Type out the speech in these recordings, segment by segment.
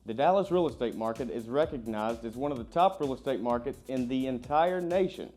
The Dallas real estate market is recognized as one of the top real estate markets in the entire nation.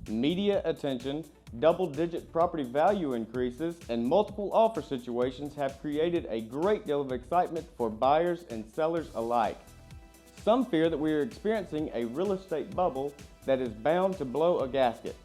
Media attention, double-digit property value increases, and multiple offer situations have created a great deal of excitement for buyers and sellers alike. Some fear that we are experiencing a real estate bubble that is bound to blow a gasket.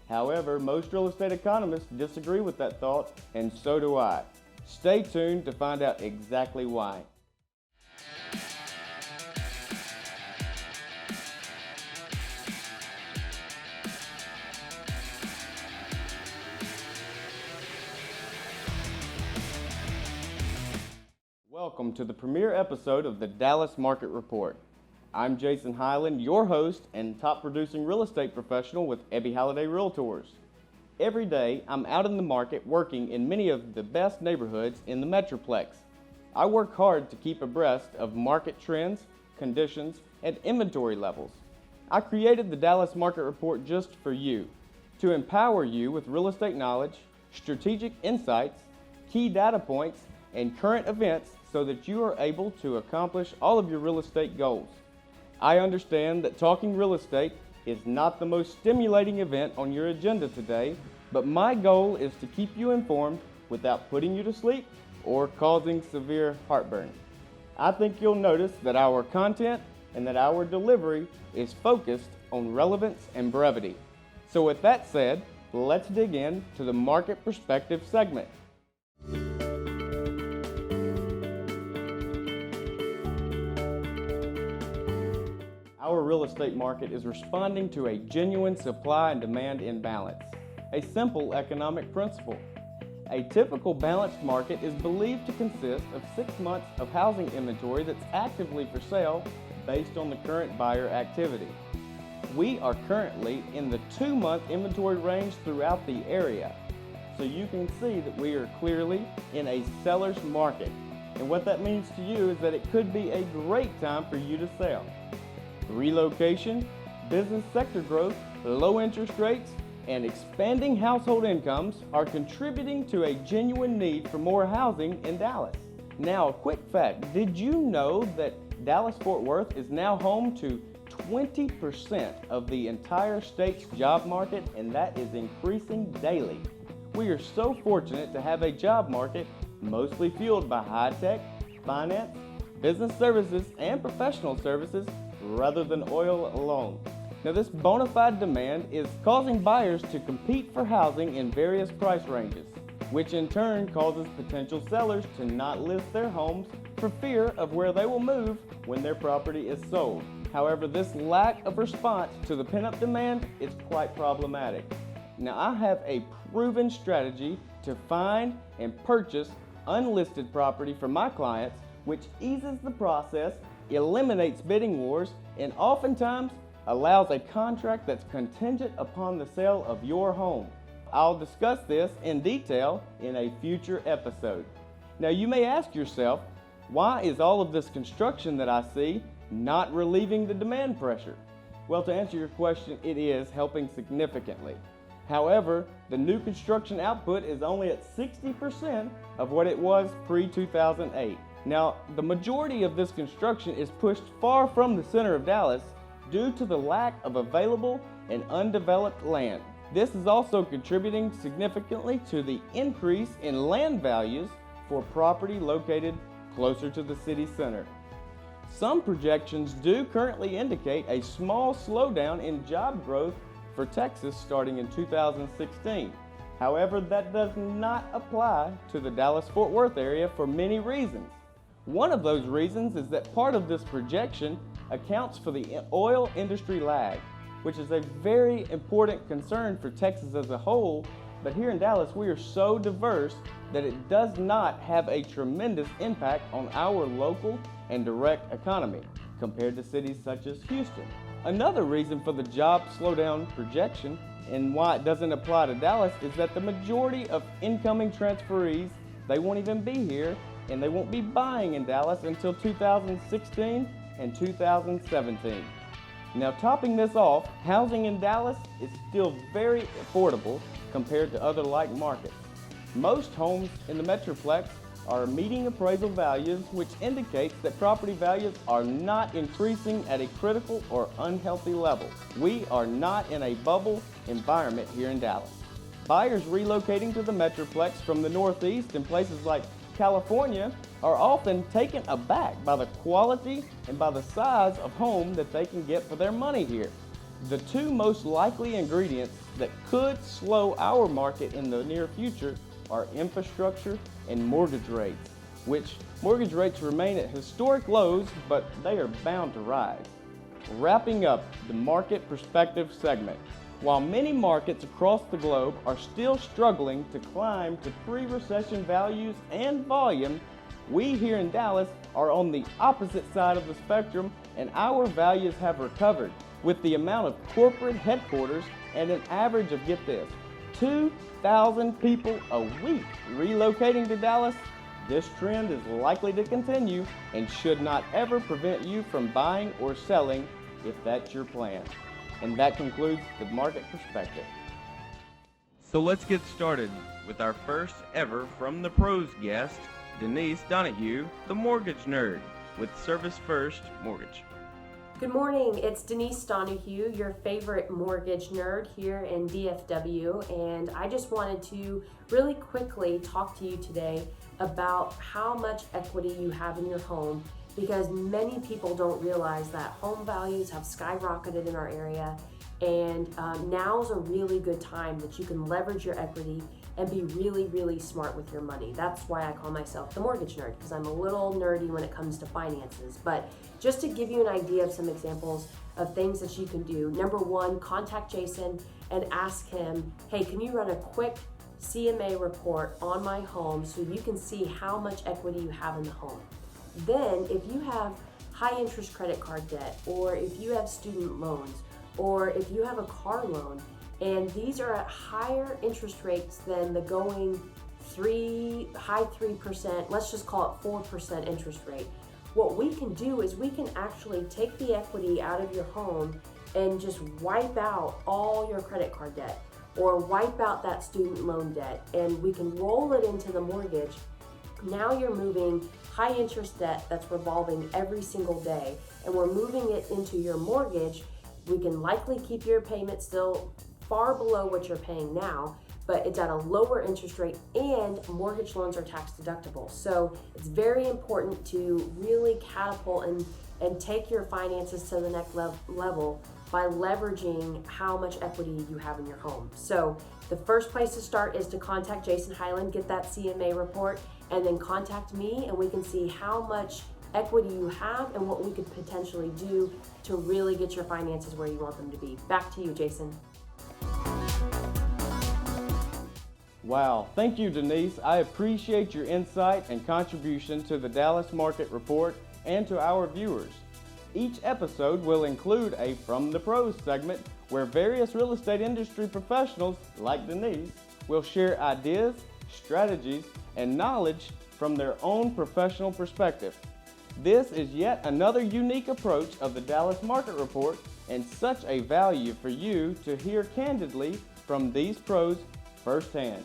However, most real estate economists disagree with that thought, and so do I. Stay tuned to find out exactly why. Welcome to the premiere episode of the Dallas Market Report. I'm Jason Hyland, your host and top producing real estate professional with Halliday Realtors. Every day, I'm out in the market working in many of the best neighborhoods in the Metroplex. I work hard to keep abreast of market trends, conditions, and inventory levels. I created the Dallas Market Report just for you, to empower you with real estate knowledge, strategic insights, key data points, and current events so that you are able to accomplish all of your real estate goals. I understand that talking real estate is not the most stimulating event on your agenda today, but my goal is to keep you informed without putting you to sleep or causing severe heartburn. I think you'll notice that our content and that our delivery is focused on relevance and brevity. So with that said, let's dig in to the Market Perspective segment. Our real estate market is responding to a genuine supply and demand imbalance, a simple economic principle. A typical balanced market is believed to consist of 6 months of housing inventory that's actively for sale based on the current buyer activity. We are currently in the 2-month inventory range throughout the area, so you can see that we are clearly in a seller's market. And what that means to you is that it could be a great time for you to sell. Relocation, business sector growth, low interest rates, and expanding household incomes are contributing to a genuine need for more housing in Dallas. Now, a quick fact, did you know that Dallas-Fort Worth is now home to 20% of the entire state's job market, and that is increasing daily? We are so fortunate to have a job market mostly fueled by high-tech, finance, business services, and professional services rather than oil alone. Now, this bona fide demand is causing buyers to compete for housing in various price ranges, which in turn causes potential sellers to not list their homes for fear of where they will move when their property is sold. However, this lack of response to the pent-up demand is quite problematic. Now, I have a proven strategy to find and purchase unlisted property for my clients, which eases the process, eliminates bidding wars, and oftentimes allows a contract that's contingent upon the sale of your home. I'll discuss this in detail in a future episode. Now, you may ask yourself, why is all of this construction that I see not relieving the demand pressure? Well, to answer your question, it is helping significantly. However, the new construction output is only at 60% of what it was pre-2008. Now, the majority of this construction is pushed far from the center of Dallas due to the lack of available and undeveloped land. This is also contributing significantly to the increase in land values for property located closer to the city center. Some projections do currently indicate a small slowdown in job growth for Texas starting in 2016. However, that does not apply to the Dallas-Fort Worth area for many reasons. One of those reasons is that part of this projection accounts for the oil industry lag, which is a very important concern for Texas as a whole, but here in Dallas we are so diverse that it does not have a tremendous impact on our local and direct economy compared to cities such as Houston. Another reason for the job slowdown projection and why it doesn't apply to Dallas is that the majority of incoming transferees, they won't even be here and they won't be buying in Dallas until 2016 and 2017. Now, topping this off, housing in Dallas is still very affordable compared to other like markets. Most homes in the Metroplex are meeting appraisal values, which indicates that property values are not increasing at a critical or unhealthy level. We are not in a bubble environment here in Dallas. Buyers relocating to the Metroplex from the Northeast and places like California are often taken aback by the quality and by the size of home that they can get for their money here. The two most likely ingredients that could slow our market in the near future are infrastructure and mortgage rates, which mortgage rates remain at historic lows, but they are bound to rise. Wrapping up the market perspective segment. While many markets across the globe are still struggling to climb to pre-recession values and volume, we here in Dallas are on the opposite side of the spectrum, and our values have recovered with the amount of corporate headquarters and an average of, get this, 2,000 people a week relocating to Dallas. This trend is likely to continue and should not ever prevent you from buying or selling if that's your plan. And that concludes the market perspective. So let's get started with our first ever From the Pros guest, Denise Donoghue, the mortgage nerd with Service First Mortgage. Good morning, it's Denise Donoghue, your favorite mortgage nerd here in DFW, and I just wanted to really quickly talk to you today about how much equity you have in your home, because many people don't realize that home values have skyrocketed in our area, and now's a really good time that you can leverage your equity and be really, really smart with your money. That's why I call myself the mortgage nerd, because I'm a little nerdy when it comes to finances. But just to give you an idea of some examples of things that you can do, number one, contact Jason and ask him, hey, can you run a quick CMA report on my home so you can see how much equity you have in the home. Then if you have high interest credit card debt, or if you have student loans, or if you have a car loan, and these are at higher interest rates than the going high 3%, let's just call it 4% interest rate. What we can do is we can actually take the equity out of your home and just wipe out all your credit card debt or wipe out that student loan debt, and we can roll it into the mortgage. Now you're moving high interest debt that's revolving every single day, and we're moving it into your mortgage. We can likely keep your payment still far below what you're paying now, but it's at a lower interest rate, and mortgage loans are tax deductible. So it's very important to really catapult and take your finances to the next level by leveraging how much equity you have in your home. So the first place to start is to contact Jason Hyland, get that CMA report, and then contact me, and we can see how much equity you have and what we could potentially do to really get your finances where you want them to be. Back to you, Jason. Wow, thank you, Denise. I appreciate your insight and contribution to the Dallas Market Report and to our viewers. Each episode will include a From the Pros segment where various real estate industry professionals, like Denise, will share ideas, strategies, and knowledge from their own professional perspective. This is yet another unique approach of the Dallas Market Report, and such a value for you to hear candidly from these pros firsthand.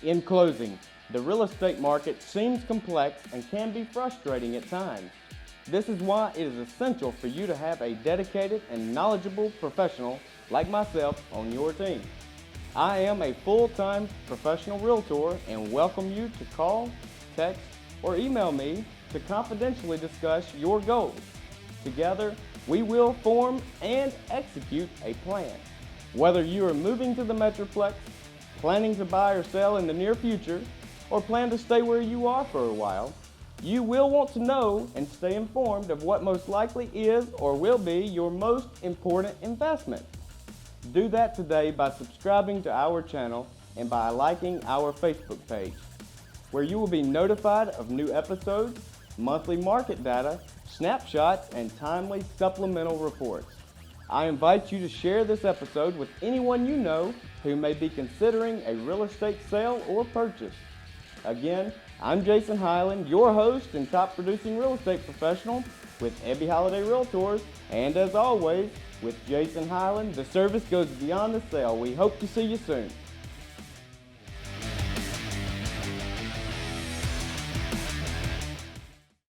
In closing, the real estate market seems complex and can be frustrating at times. This is why it is essential for you to have a dedicated and knowledgeable professional like myself on your team. I am a full-time professional realtor and welcome you to call, text, or email me to confidentially discuss your goals. Together, we will form and execute a plan. Whether you are moving to the Metroplex, planning to buy or sell in the near future, or plan to stay where you are for a while, you will want to know and stay informed of what most likely is or will be your most important investment. Do that today by subscribing to our channel and by liking our Facebook page. where you will be notified of new episodes, monthly market data, snapshots, and timely supplemental reports. I invite you to share this episode with anyone you know who may be considering a real estate sale or purchase. Again, I'm Jason Hyland, your host and top producing real estate professional with Ebby Halliday Realtors, and as always, with Jason Hyland, the service goes beyond the sale. We hope to see you soon.